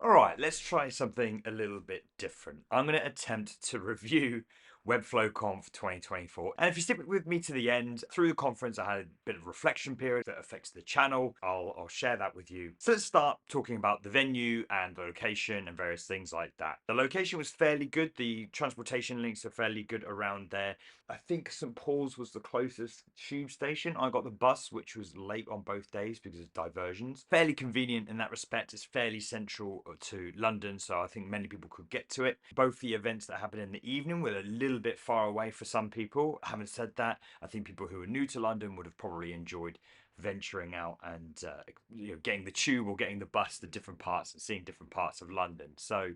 All right, let's try something a little bit different. I'm going to attempt to review WebflowConf 2024. And if you stick with me to the end, through the conference, I had a bit of reflection period that affects the channel. I'll share that with you. So let's start talking about the venue and the location and various things like that. The location was fairly good. The transportation links are fairly good around there. I think St. Paul's was the closest tube station. I got the bus, which was late on both days because of diversions. Fairly convenient in that respect. It's fairly central to London, so I think many people could get to it. Both the events that happen in the evening were a little bit far away for some people. Having said that, I think people who are new to London would have probably enjoyed venturing out and getting the tube or getting the bus to different parts and seeing different parts of London. So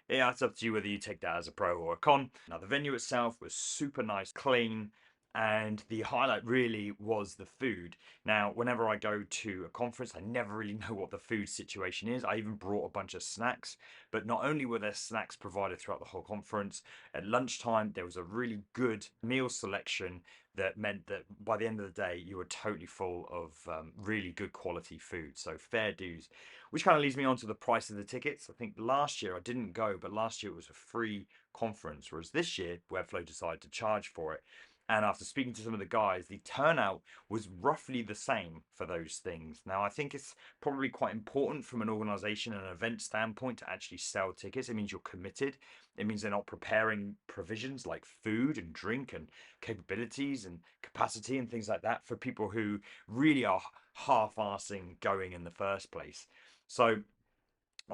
yeah, it's up to you whether you take that as a pro or a con. Now, the venue itself was super nice, clean, and the highlight really was the food. Now, whenever I go to a conference, I never really know what the food situation is. I even brought a bunch of snacks, but not only were there snacks provided throughout the whole conference, at lunchtime there was a really good meal selection that meant that by the end of the day you were totally full of really good quality food. So fair dues. Which kind of leads me on to the price of the tickets. I think last year I didn't go, but last year it was a free conference, whereas this year Webflow decided to charge for it. And after speaking to some of the guys, the turnout was roughly the same for those things. Now, I think it's probably quite important from an organization and an event standpoint to actually sell tickets. It means you're committed. It means they're not preparing provisions like food and drink and capabilities and capacity and things like that for people who really are half-arsing going in the first place. So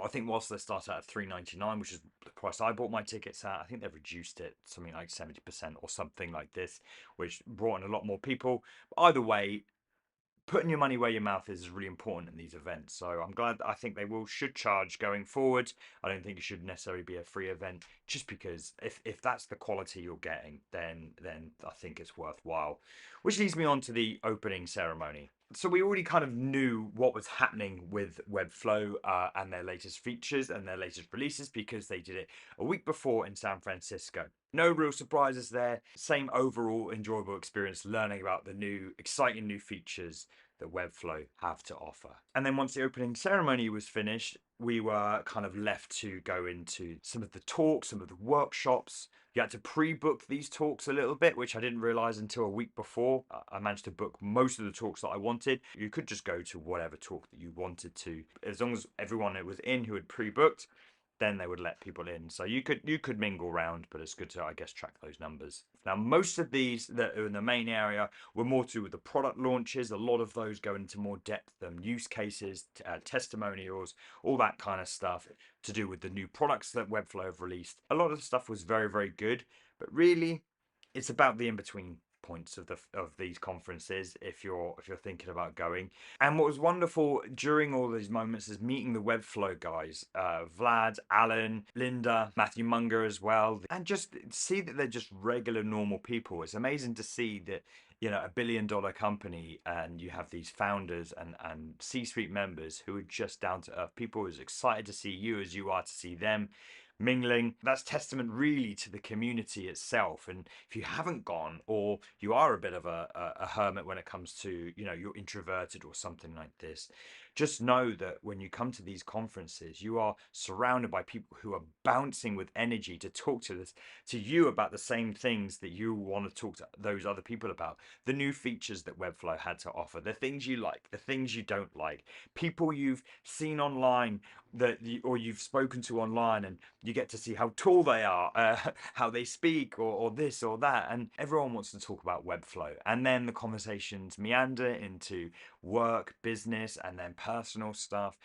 I think whilst they start out at $3.99, which is the price I bought my tickets at, I think they've reduced it something like 70% or something like this, which brought in a lot more people. But either way, putting your money where your mouth is really important in these events. So I'm glad that I think they should charge going forward. I don't think it should necessarily be a free event, just because if that's the quality you're getting, then I think it's worthwhile. Which leads me on to the opening ceremony. So we already kind of knew what was happening with Webflow and their latest features and their latest releases because they did it a week before in San Francisco. No real surprises there. Same overall enjoyable experience learning about the new, exciting new features that Webflow have to offer. And then once the opening ceremony was finished, we were kind of left to go into some of the talks, some of the workshops. You had to pre-book these talks a little bit, which I didn't realize until a week before. I managed to book most of the talks that I wanted. You could just go to whatever talk that you wanted to, as long as everyone that was in who had pre-booked, then they would let people in. So you could mingle around, but it's good to, I guess, track those numbers. Now, most of these that are in the main area were more to do with the product launches. A lot of those go into more depth than use cases, testimonials, all that kind of stuff to do with the new products that Webflow have released. A lot of the stuff was very, very good, but really it's about the in-between points of these conferences if you're thinking about going. And what was wonderful during all these moments is meeting the Webflow guys, Vlad, Alan, Linda, Matthew Munger as well, and just see that they're just regular normal people. It's amazing to see that, you know, $1 billion company and you have these founders and C-suite members who are just down to earth people who's excited to see you as you are to see them mingling. That's testament really to the community itself. And if you haven't gone, or you are a bit of a hermit when it comes to, you know, you're introverted or something like this, just know that when you come to these conferences, you are surrounded by people who are bouncing with energy to talk to you about the same things that you want to talk to those other people about. The new features that Webflow had to offer, the things you like, the things you don't like, people you've seen online or you've spoken to online, and you get to see how tall they are, how they speak, or this or that, and everyone wants to talk about Webflow. And then the conversations meander into work, business, and then personal stuff.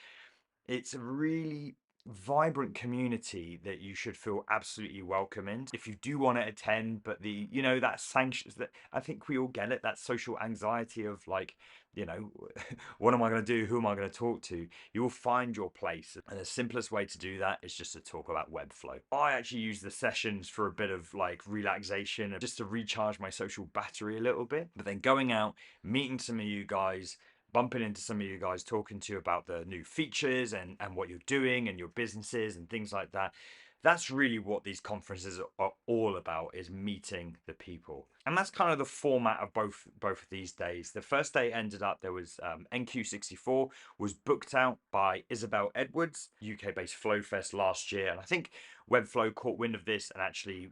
It's a really vibrant community that you should feel absolutely welcome in if you do want to attend. But the, you know, that sanctions that, I think we all get it, that social anxiety of like, you know, what am I going to do, who am I going to talk to? You will find your place, and the simplest way to do that is just to talk about Webflow. I actually use the sessions for a bit of like relaxation, just to recharge my social battery a little bit. But then going out, meeting some of you guys, bumping into some of you guys, talking to you about the new features and what you're doing and your businesses and things like that. That's really what these conferences are all about, is meeting the people. And that's kind of the format of both of these days. The first day ended up, there was NQ64 was booked out by Isabel Edwards, UK-based Flowfest last year. And I think Webflow caught wind of this, and actually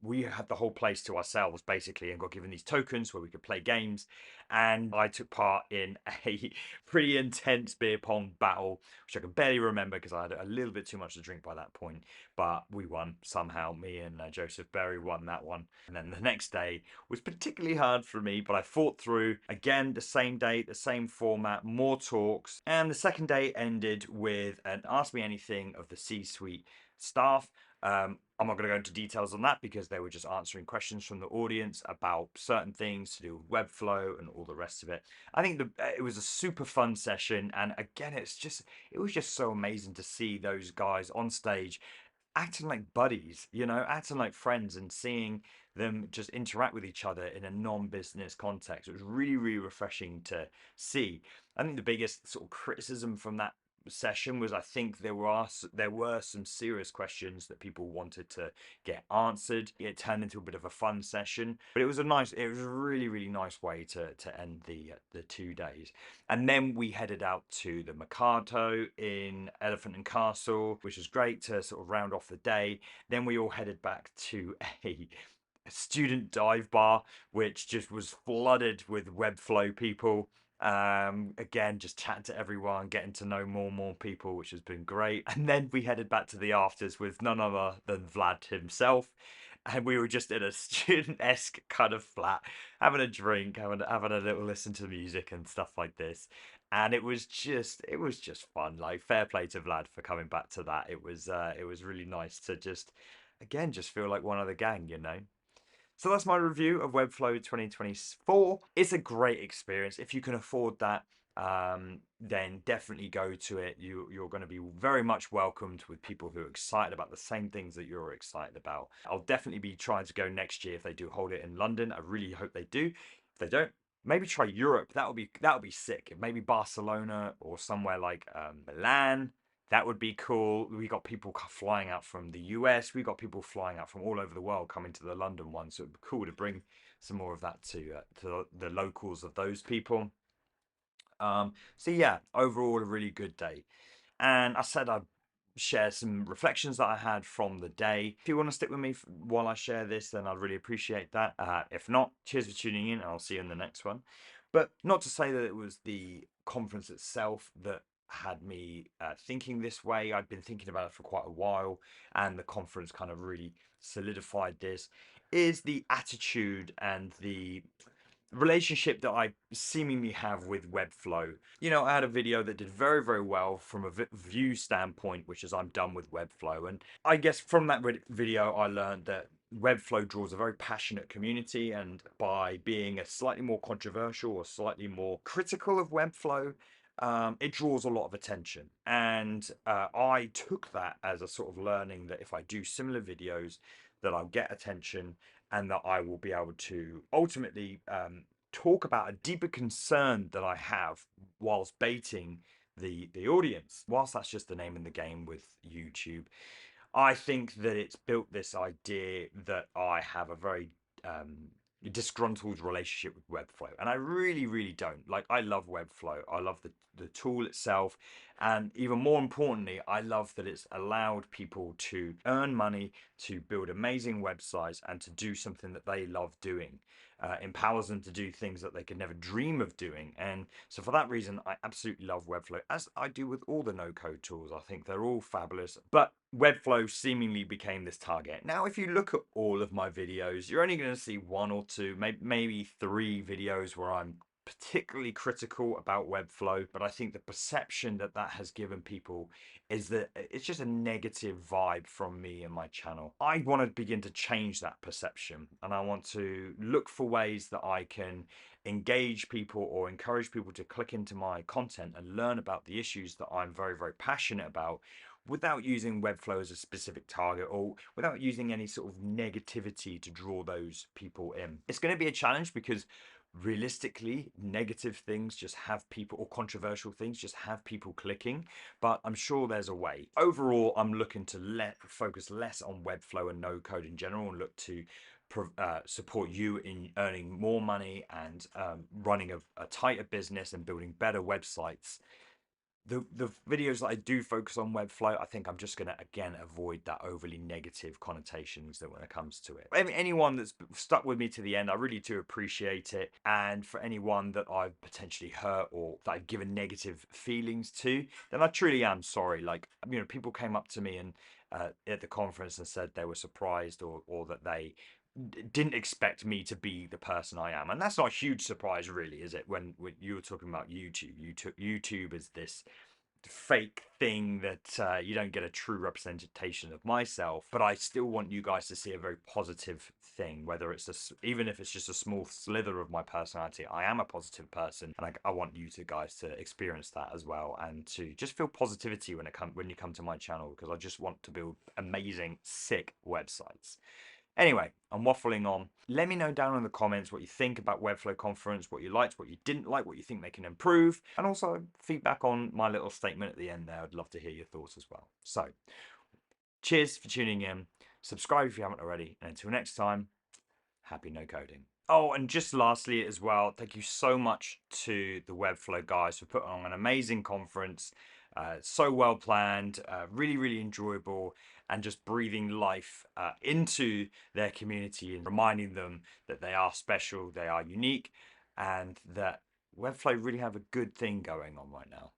we had the whole place to ourselves basically, and got given these tokens where we could play games. And I took part in a pretty intense beer pong battle, which I can barely remember because I had a little bit too much to drink by that point. But we won somehow. Me and Joseph Berry won that one. And then the next day was particularly hard for me, but I fought through. Again, the same day, the same format, more talks. And the second day ended with an Ask Me Anything of the C-suite staff. I'm not going to go into details on that because they were just answering questions from the audience about certain things to do with Webflow and all the rest of it. I think it was a super fun session, and again, it was just so amazing to see those guys on stage acting like buddies, acting like friends, and seeing them just interact with each other in a non-business context. It was really, really refreshing to see. I think the biggest sort of criticism from that session was, I think there were some serious questions that people wanted to get answered. It turned into a bit of a fun session, but it was a really, really nice way to end the 2 days. And then we headed out to the Mikado in Elephant and Castle, which was great to sort of round off the day. Then we all headed back to a student dive bar, which just was flooded with Webflow people. Again, just chatting to everyone, getting to know more and more people, which has been great. And then we headed back to the afters with none other than Vlad himself. And we were just in a student-esque kind of flat, having a drink, having a little listen to music and stuff like this. And it was just fun. Like, fair play to Vlad for coming back to that. It was really nice to just, again, just feel like one of the gang. So that's my review of Webflow 2024. It's a great experience. If you can afford that, then definitely go to it. You're going to be very much welcomed with people who are excited about the same things that you're excited about. I'll definitely be trying to go next year if they do hold it in London. I really hope they do. If they don't, maybe try Europe. That would be sick. Maybe Barcelona or somewhere like Milan. That would be cool. We got people flying out from the US. We got people flying out from all over the world coming to the London one. So it'd be cool to bring some more of that to the locals of those people. So yeah, overall a really good day. And I said I'd share some reflections that I had from the day. If you want to stick with me while I share this, then I'd really appreciate that. If not, cheers for tuning in. I'll see you in the next one. But not to say that it was the conference itself that had me thinking this way. I'd been thinking about it for quite a while, and the conference kind of really solidified this. Is the attitude and the relationship that I seemingly have with Webflow. I had a video that did very, very well from a view standpoint, which is I'm done with Webflow. And I guess from that video, I learned that Webflow draws a very passionate community, and by being a slightly more controversial or slightly more critical of Webflow, it draws a lot of attention. And I took that as a sort of learning that if I do similar videos, that I'll get attention, and that I will be able to ultimately talk about a deeper concern that I have whilst baiting the audience. Whilst that's just the name in the game with YouTube, I think that it's built this idea that I have a very disgruntled relationship with Webflow, and I really, really don't. Like, I love Webflow. I love the tool itself, and even more importantly, I love that it's allowed people to earn money, to build amazing websites, and to do something that they love doing. Empowers them to do things that they could never dream of doing. And so for that reason, I absolutely love Webflow, as I do with all the no-code tools. I think they're all fabulous, but Webflow seemingly became this target. Now, if you look at all of my videos, you're only going to see one or two, maybe three videos where I'm particularly critical about Webflow, but I think the perception that has given people is that it's just a negative vibe from me and my channel. I want to begin to change that perception, and I want to look for ways that I can engage people or encourage people to click into my content and learn about the issues that I'm very, very passionate about, without using Webflow as a specific target, or without using any sort of negativity to draw those people in. It's going to be a challenge because realistically, negative things just have people, or controversial things just have people clicking, but I'm sure there's a way. Overall, I'm looking to focus less on Webflow and no code in general, and look to support you in earning more money and running a tighter business and building better websites. The videos that I do focus on Webflow, I think I'm just going to again avoid that overly negative connotations that when it comes to it. Anyone that's stuck with me to the end, I really do appreciate it. And for anyone that I've potentially hurt or that I've given negative feelings to, then I truly am sorry. Like, you know, people came up to me and at the conference and said they were surprised or that they didn't expect me to be the person I am, and that's not a huge surprise, really, is it? When you were talking about YouTube, you took YouTube as this fake thing that you don't get a true representation of myself, but I still want you guys to see a very positive thing, whether it's even if it's just a small slither of my personality. I am a positive person, and I want you guys to experience that as well, and to just feel positivity when you come to my channel, because I just want to build amazing, sick websites. Anyway, I'm waffling on. Let me know down in the comments what you think about Webflow Conference, what you liked, what you didn't like, what you think they can improve, and also feedback on my little statement at the end there. I'd love to hear your thoughts as well. So, cheers for tuning in. Subscribe if you haven't already, and until next time, happy no coding. Oh, and just lastly as well, thank you so much to the Webflow guys for putting on an amazing conference. So well planned, really, really enjoyable, and just breathing life into their community and reminding them that they are special, they are unique, and that Webflow really have a good thing going on right now.